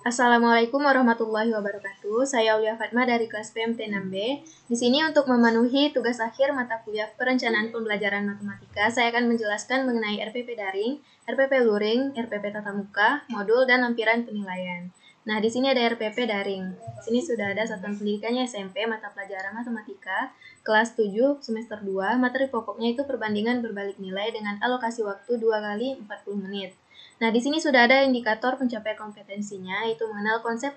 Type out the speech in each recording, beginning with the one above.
Assalamualaikum warahmatullahi wabarakatuh. Saya Aulia Fatma dari kelas PMT 6B. Di sini untuk memenuhi tugas akhir mata kuliah Perencanaan Pembelajaran Matematika, saya akan menjelaskan mengenai RPP daring, RPP luring, RPP tatap muka, modul, dan lampiran penilaian. Nah, di sini ada RPP daring. Di sini sudah ada satuan pendidikannya SMP, mata pelajaran matematika, kelas 7, semester 2, materi pokoknya itu perbandingan berbalik nilai dengan alokasi waktu 2 kali 40 menit. Nah, di sini sudah ada indikator pencapaian kompetensinya, yaitu mengenal konsep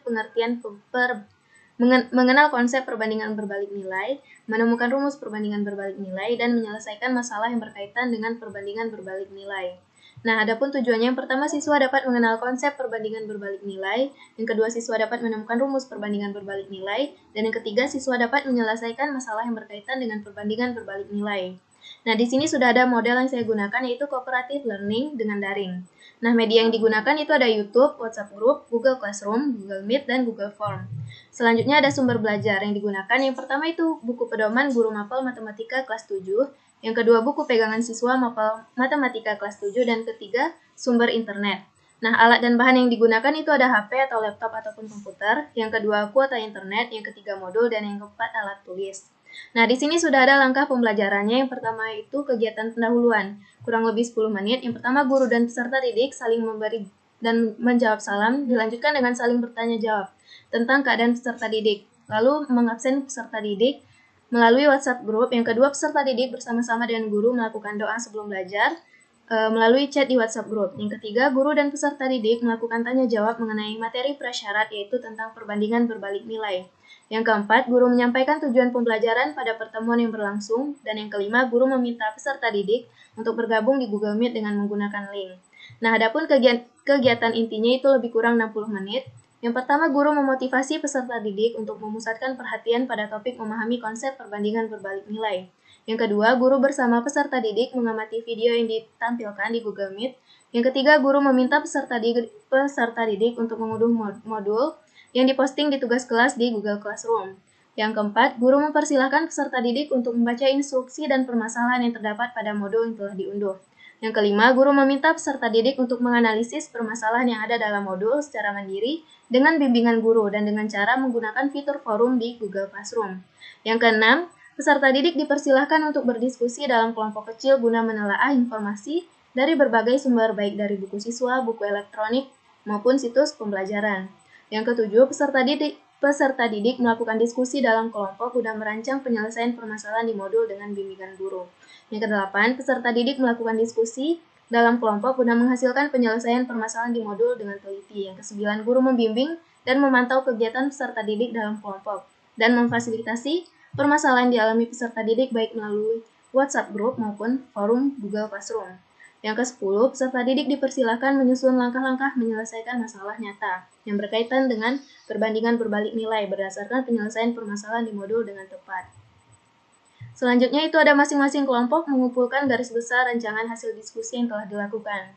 perbandingan berbalik nilai, menemukan rumus perbandingan berbalik nilai, dan menyelesaikan masalah yang berkaitan dengan perbandingan berbalik nilai. Nah, adapun tujuannya yang pertama siswa dapat mengenal konsep perbandingan berbalik nilai, yang kedua siswa dapat menemukan rumus perbandingan berbalik nilai, dan yang ketiga siswa dapat menyelesaikan masalah yang berkaitan dengan perbandingan berbalik nilai. Nah, di sini sudah ada model yang saya gunakan yaitu cooperative learning dengan daring. Nah, media yang digunakan itu ada YouTube, WhatsApp Group, Google Classroom, Google Meet, dan Google Form. Selanjutnya ada sumber belajar yang digunakan. Yang pertama itu buku pedoman guru mapel matematika kelas 7. Yang kedua buku pegangan siswa mapel matematika kelas 7. Dan ketiga sumber internet. Nah, alat dan bahan yang digunakan itu ada HP atau laptop ataupun komputer. Yang kedua kuota internet, yang ketiga modul, dan yang keempat alat tulis. Nah, di sini sudah ada langkah pembelajarannya. Yang pertama itu kegiatan pendahuluan, kurang lebih 10 menit. Yang pertama, guru dan peserta didik saling memberi dan menjawab salam, dilanjutkan dengan saling bertanya jawab tentang keadaan peserta didik. Lalu mengabsen peserta didik melalui WhatsApp Group. Yang kedua, peserta didik bersama-sama dengan guru melakukan doa sebelum belajar melalui chat di WhatsApp Group. Yang ketiga, guru dan peserta didik melakukan tanya jawab mengenai materi prasyarat, yaitu tentang perbandingan berbalik nilai. Yang keempat, guru menyampaikan tujuan pembelajaran pada pertemuan yang berlangsung. Dan yang kelima, guru meminta peserta didik untuk bergabung di Google Meet dengan menggunakan link. Nah, adapun kegiatan intinya itu lebih kurang 60 menit. Yang pertama, guru memotivasi peserta didik untuk memusatkan perhatian pada topik memahami konsep perbandingan berbalik nilai. Yang kedua, guru bersama peserta didik mengamati video yang ditampilkan di Google Meet. Yang ketiga, guru meminta peserta didik untuk mengunduh modul yang diposting di tugas kelas di Google Classroom. Yang keempat, guru mempersilahkan peserta didik untuk membaca instruksi dan permasalahan yang terdapat pada modul yang telah diunduh. Yang kelima, guru meminta peserta didik untuk menganalisis permasalahan yang ada dalam modul secara mandiri dengan bimbingan guru dan dengan cara menggunakan fitur forum di Google Classroom. Yang keenam, peserta didik dipersilahkan untuk berdiskusi dalam kelompok kecil guna menelaah informasi dari berbagai sumber baik dari buku siswa, buku elektronik, maupun situs pembelajaran. Yang ketujuh, peserta didik melakukan diskusi dalam kelompok guna merancang penyelesaian permasalahan di modul dengan bimbingan guru. Yang kedelapan, peserta didik melakukan diskusi dalam kelompok guna menghasilkan penyelesaian permasalahan di modul dengan teliti. Yang kesembilan, guru membimbing dan memantau kegiatan peserta didik dalam kelompok dan memfasilitasi permasalahan dialami peserta didik baik melalui WhatsApp Group maupun forum Google Classroom. Yang ke-10, peserta didik dipersilakan menyusun langkah-langkah menyelesaikan masalah nyata yang berkaitan dengan perbandingan berbalik nilai berdasarkan penyelesaian permasalahan di modul dengan tepat. Selanjutnya itu ada masing-masing kelompok mengumpulkan garis besar rancangan hasil diskusi yang telah dilakukan.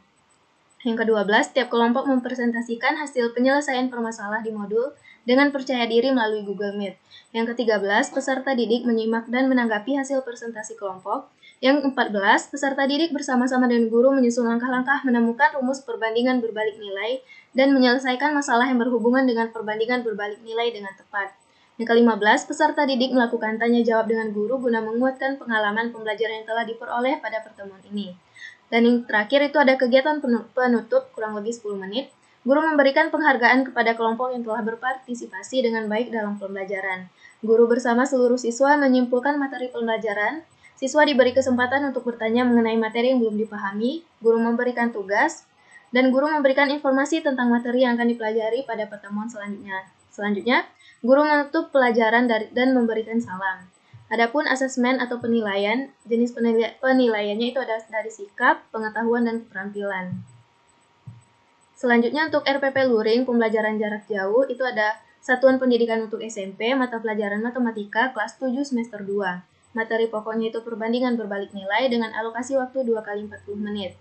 Yang ke-12, setiap kelompok mempresentasikan hasil penyelesaian permasalahan di modul dengan percaya diri melalui Google Meet. Yang ke-13, peserta didik menyimak dan menanggapi hasil presentasi kelompok. Yang ke-14, peserta didik bersama-sama dengan guru menyusun langkah-langkah menemukan rumus perbandingan berbalik nilai dan menyelesaikan masalah yang berhubungan dengan perbandingan berbalik nilai dengan tepat. Yang ke-15, peserta didik melakukan tanya jawab dengan guru guna menguatkan pengalaman pembelajaran yang telah diperoleh pada pertemuan ini. Dan yang terakhir itu ada kegiatan penutup kurang lebih 10 menit. Guru memberikan penghargaan kepada kelompok yang telah berpartisipasi dengan baik dalam pembelajaran. Guru bersama seluruh siswa menyimpulkan materi pembelajaran. Siswa diberi kesempatan untuk bertanya mengenai materi yang belum dipahami. Guru memberikan tugas. Dan guru memberikan informasi tentang materi yang akan dipelajari pada pertemuan selanjutnya. Selanjutnya, guru menutup pelajaran dan memberikan salam. Adapun asesmen atau penilaian, jenis penilaiannya itu ada dari sikap, pengetahuan, dan keterampilan. Selanjutnya untuk RPP luring, pembelajaran jarak jauh, itu ada Satuan Pendidikan untuk SMP, mata pelajaran matematika, kelas 7 semester 2. Materi pokoknya itu perbandingan berbalik nilai dengan alokasi waktu 2 kali 40 menit.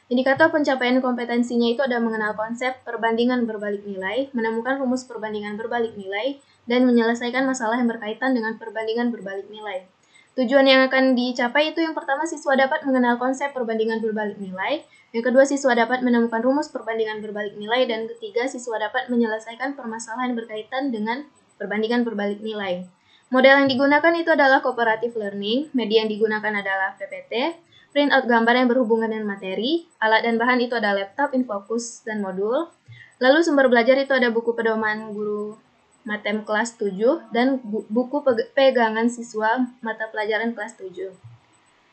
Indikator pencapaian kompetensinya itu ada mengenal konsep perbandingan berbalik nilai, menemukan rumus perbandingan berbalik nilai, dan menyelesaikan masalah yang berkaitan dengan perbandingan berbalik nilai. Tujuan yang akan dicapai itu yang pertama, siswa dapat mengenal konsep perbandingan berbalik nilai, yang kedua siswa dapat menemukan rumus perbandingan berbalik nilai, dan ketiga siswa dapat menyelesaikan permasalahan berkaitan dengan perbandingan berbalik nilai. Model yang digunakan itu adalah cooperative learning, media yang digunakan adalah PPT, print out gambar yang berhubungan dengan materi, alat dan bahan itu ada laptop, infocus, dan modul. Lalu sumber belajar itu ada buku pedoman guru Matem kelas 7 dan buku pegangan siswa mata pelajaran kelas 7.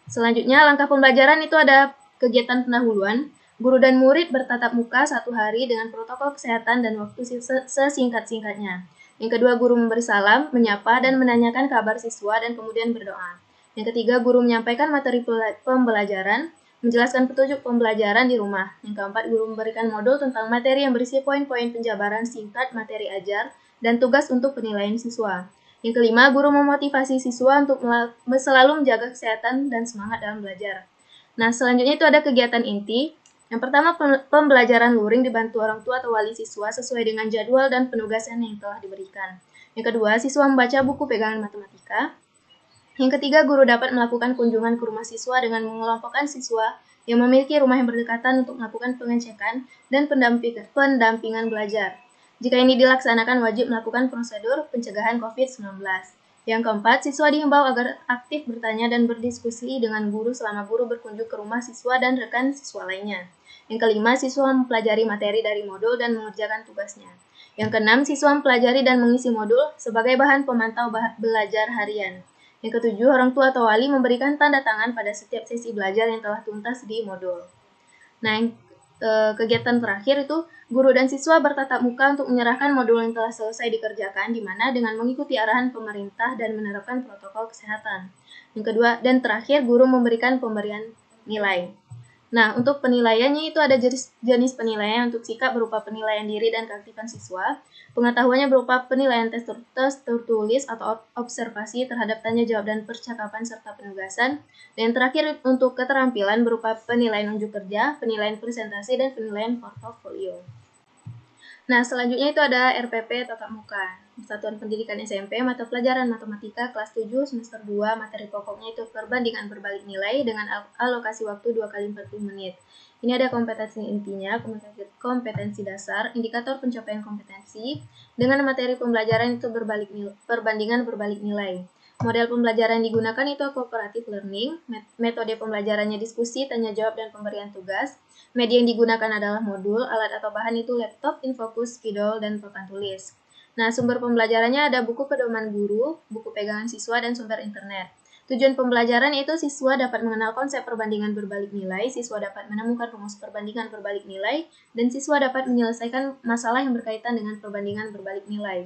Selanjutnya, langkah pembelajaran itu ada kegiatan pendahuluan. Guru dan murid bertatap muka 1 hari dengan protokol kesehatan dan waktu sesingkat-singkatnya. Yang kedua, guru memberi salam, menyapa, dan menanyakan kabar siswa dan kemudian berdoa. Yang ketiga, guru menyampaikan materi pembelajaran, menjelaskan petunjuk pembelajaran di rumah. Yang keempat, guru memberikan modul tentang materi yang berisi poin-poin penjabaran singkat materi ajar dan tugas untuk penilaian siswa. Yang kelima, guru memotivasi siswa untuk selalu menjaga kesehatan dan semangat dalam belajar. Nah, selanjutnya itu ada kegiatan inti. Yang pertama, pembelajaran luring dibantu orang tua atau wali siswa sesuai dengan jadwal dan penugasan yang telah diberikan. Yang kedua, siswa membaca buku pegangan matematika. Yang ketiga, guru dapat melakukan kunjungan ke rumah siswa dengan mengelompokkan siswa yang memiliki rumah yang berdekatan untuk melakukan pengecekan dan pendampingan belajar. Jika ini dilaksanakan, wajib melakukan prosedur pencegahan COVID-19. Yang keempat, siswa dihimbau agar aktif bertanya dan berdiskusi dengan guru selama guru berkunjung ke rumah siswa dan rekan siswa lainnya. Yang kelima, siswa mempelajari materi dari modul dan mengerjakan tugasnya. Yang keenam, siswa mempelajari dan mengisi modul sebagai bahan pemantau belajar harian. Yang ketujuh, orang tua atau wali memberikan tanda tangan pada setiap sesi belajar yang telah tuntas di modul. Nah, kegiatan terakhir itu guru dan siswa bertatap muka untuk menyerahkan modul yang telah selesai dikerjakan, di mana dengan mengikuti arahan pemerintah dan menerapkan protokol kesehatan. Yang kedua dan terakhir, guru memberikan pemberian nilai. Nah, untuk penilaiannya itu ada jenis penilaian untuk sikap berupa penilaian diri dan keaktifan siswa. Pengetahuannya berupa penilaian tes tertulis atau observasi terhadap tanya jawab dan percakapan serta penugasan. Dan terakhir untuk keterampilan berupa penilaian unjuk kerja, penilaian presentasi, dan penilaian portofolio. Nah, selanjutnya itu ada RPP tatap muka. Satuan Pendidikan SMP, mata pelajaran matematika kelas 7 semester 2, materi pokoknya itu perbandingan berbalik nilai dengan alokasi waktu 2 kali 40 menit. Ini ada kompetensi intinya, kompetensi dasar, indikator pencapaian kompetensi, dengan materi pembelajaran itu perbandingan berbalik nilai. Model pembelajaran digunakan itu cooperative learning, metode pembelajarannya diskusi, tanya jawab, dan pemberian tugas. Media yang digunakan adalah modul, alat atau bahan itu laptop, infocus, spidol, dan papan tulis. Nah, sumber pembelajarannya ada buku pedoman guru, buku pegangan siswa, dan sumber internet. Tujuan pembelajaran yaitu siswa dapat mengenal konsep perbandingan berbalik nilai, siswa dapat menemukan rumus perbandingan berbalik nilai, dan siswa dapat menyelesaikan masalah yang berkaitan dengan perbandingan berbalik nilai.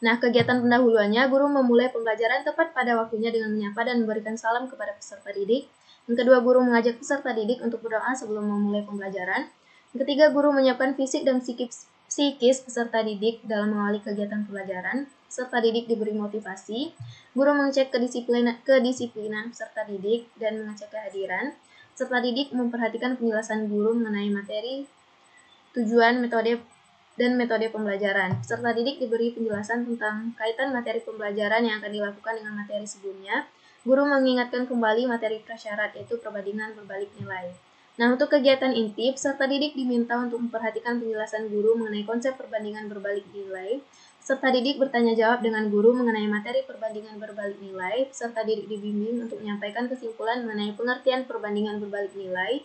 Nah, kegiatan pendahuluannya, guru memulai pembelajaran tepat pada waktunya dengan menyapa dan memberikan salam kepada peserta didik. Yang kedua, guru mengajak peserta didik untuk berdoa sebelum memulai pembelajaran. Yang ketiga, guru menyiapkan fisik dan psikis peserta didik dalam mengawali kegiatan pembelajaran. Peserta didik diberi motivasi. Guru mengecek kedisiplinan peserta didik dan mengecek kehadiran. Peserta didik memperhatikan penjelasan guru mengenai materi, tujuan, metode pembelajaran. Peserta didik diberi penjelasan tentang kaitan materi pembelajaran yang akan dilakukan dengan materi sebelumnya. Guru mengingatkan kembali materi prasyarat, yaitu perbandingan berbalik nilai. Nah, untuk kegiatan inti, peserta didik diminta untuk memperhatikan penjelasan guru mengenai konsep perbandingan berbalik nilai. Peserta didik bertanya jawab dengan guru mengenai materi perbandingan berbalik nilai. Peserta didik dibimbing untuk menyampaikan kesimpulan mengenai pengertian perbandingan berbalik nilai.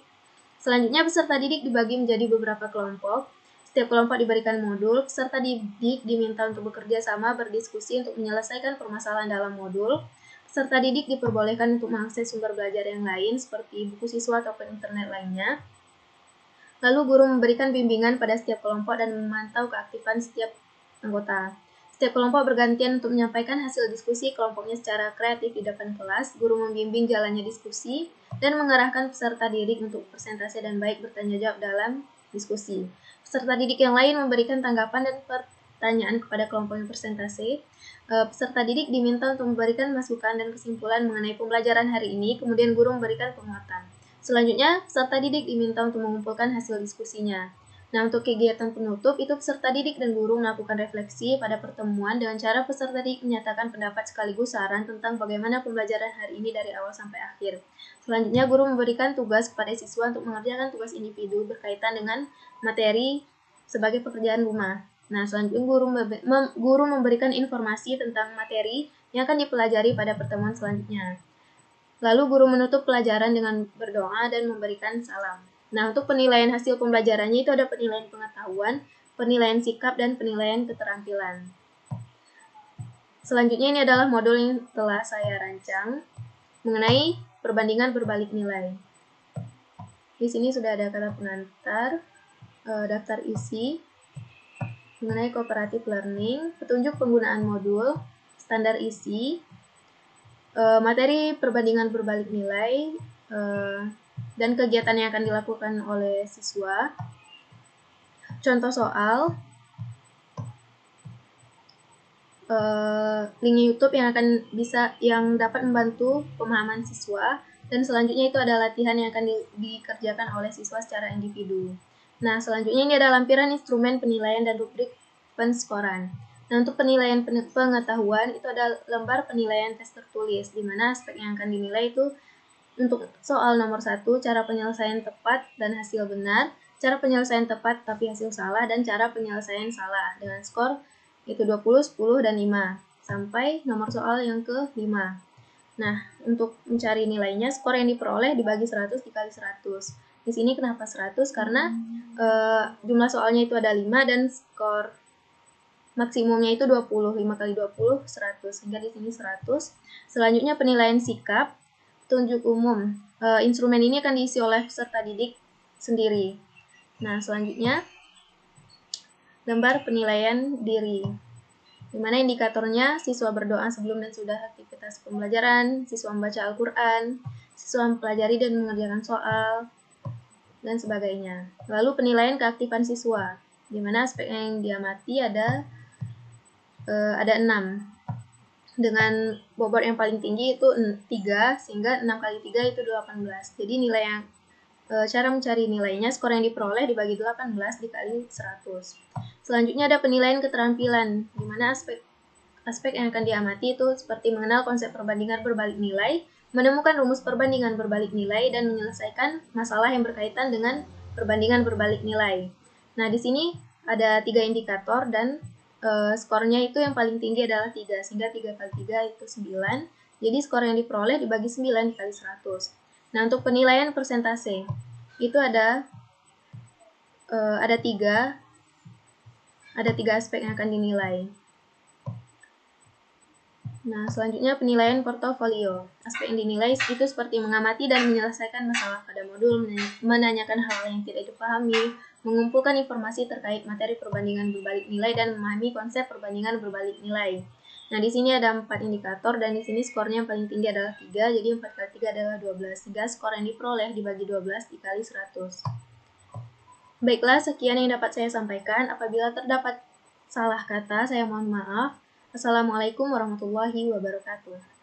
Selanjutnya, peserta didik dibagi menjadi beberapa kelompok. Setiap kelompok diberikan modul. Peserta didik diminta untuk bekerja sama, berdiskusi untuk menyelesaikan permasalahan dalam modul. Peserta didik diperbolehkan untuk mengakses sumber belajar yang lain seperti buku siswa ataupun internet lainnya. Lalu guru memberikan bimbingan pada setiap kelompok dan memantau keaktifan setiap anggota. Setiap kelompok bergantian untuk menyampaikan hasil diskusi kelompoknya secara kreatif di depan kelas. Guru membimbing jalannya diskusi dan mengarahkan peserta didik untuk presentasi dan baik bertanya jawab dalam diskusi. Peserta didik yang lain memberikan tanggapan dan pertanyaan kepada kelompok yang presentasi. Peserta didik diminta untuk memberikan masukan dan kesimpulan mengenai pembelajaran hari ini, kemudian guru memberikan penguatan. Selanjutnya, peserta didik diminta untuk mengumpulkan hasil diskusinya. Nah, untuk kegiatan penutup, itu peserta didik dan guru melakukan refleksi pada pertemuan dengan cara peserta didik menyatakan pendapat sekaligus saran tentang bagaimana pembelajaran hari ini dari awal sampai akhir. Selanjutnya, guru memberikan tugas kepada siswa untuk mengerjakan tugas individu berkaitan dengan materi sebagai pekerjaan rumah. Nah, selanjutnya guru memberikan informasi tentang materi yang akan dipelajari pada pertemuan selanjutnya. Lalu guru menutup pelajaran dengan berdoa dan memberikan salam. Nah, untuk penilaian hasil pembelajarannya itu ada penilaian pengetahuan, penilaian sikap, dan penilaian keterampilan. Selanjutnya ini adalah modul yang telah saya rancang mengenai perbandingan berbalik nilai. Di sini sudah ada kata pengantar, daftar isi, mengenai cooperative learning, petunjuk penggunaan modul, standar isi, materi perbandingan berbalik nilai, dan kegiatan yang akan dilakukan oleh siswa, contoh soal, link YouTube yang dapat membantu pemahaman siswa, dan selanjutnya itu ada latihan yang akan dikerjakan oleh siswa secara individu. Nah, selanjutnya ini ada lampiran instrumen penilaian dan rubrik penskoran. Nah, untuk penilaian pengetahuan itu ada lembar penilaian tes tertulis, di mana aspek yang akan dinilai itu untuk soal nomor 1, cara penyelesaian tepat dan hasil benar, cara penyelesaian tepat tapi hasil salah, dan cara penyelesaian salah dengan skor itu 20, 10, dan 5, sampai nomor soal yang ke-5. Nah, untuk mencari nilainya, skor yang diperoleh dibagi 100 dikali 100. Di sini kenapa 100? Karena jumlah soalnya itu ada 5 dan skor maksimumnya itu 20. 5 kali 20, 100. Sehingga di sini 100. Selanjutnya penilaian sikap, petunjuk umum. Instrumen ini akan diisi oleh peserta didik sendiri. Nah, selanjutnya lembar penilaian diri, di mana indikatornya siswa berdoa sebelum dan sudah aktivitas pembelajaran, siswa membaca Al-Quran, siswa mempelajari dan mengerjakan soal, dan sebagainya. Lalu penilaian keaktifan siswa, di mana aspek yang diamati ada 6. Dengan bobot yang paling tinggi itu 3, sehingga 6 kali 3 itu 18. Jadi nilai yang cara mencari nilainya, skor yang diperoleh dibagi 18 dikali 100. Selanjutnya ada penilaian keterampilan, di mana aspek yang akan diamati itu seperti mengenal konsep perbandingan berbalik nilai, menemukan rumus perbandingan berbalik nilai, dan menyelesaikan masalah yang berkaitan dengan perbandingan berbalik nilai. Nah, di sini ada 3 indikator dan skornya itu yang paling tinggi adalah 3, sehingga 3 kali 3 itu 9. Jadi skor yang diperoleh dibagi 9 dikali 100. Nah, untuk penilaian persentase itu ada 3 aspek yang akan dinilai. Nah, selanjutnya penilaian portofolio. Aspek yang dinilai itu seperti mengamati dan menyelesaikan masalah pada modul, menanyakan hal yang tidak dipahami, mengumpulkan informasi terkait materi perbandingan berbalik nilai, dan memahami konsep perbandingan berbalik nilai. Nah, di sini ada 4 indikator dan di sini skornya yang paling tinggi adalah 3, jadi 4 kali 3 adalah 12, sehingga skor yang diperoleh dibagi 12 dikali 100. Baiklah, sekian yang dapat saya sampaikan. Apabila terdapat salah kata, saya mohon maaf. Assalamualaikum warahmatullahi wabarakatuh.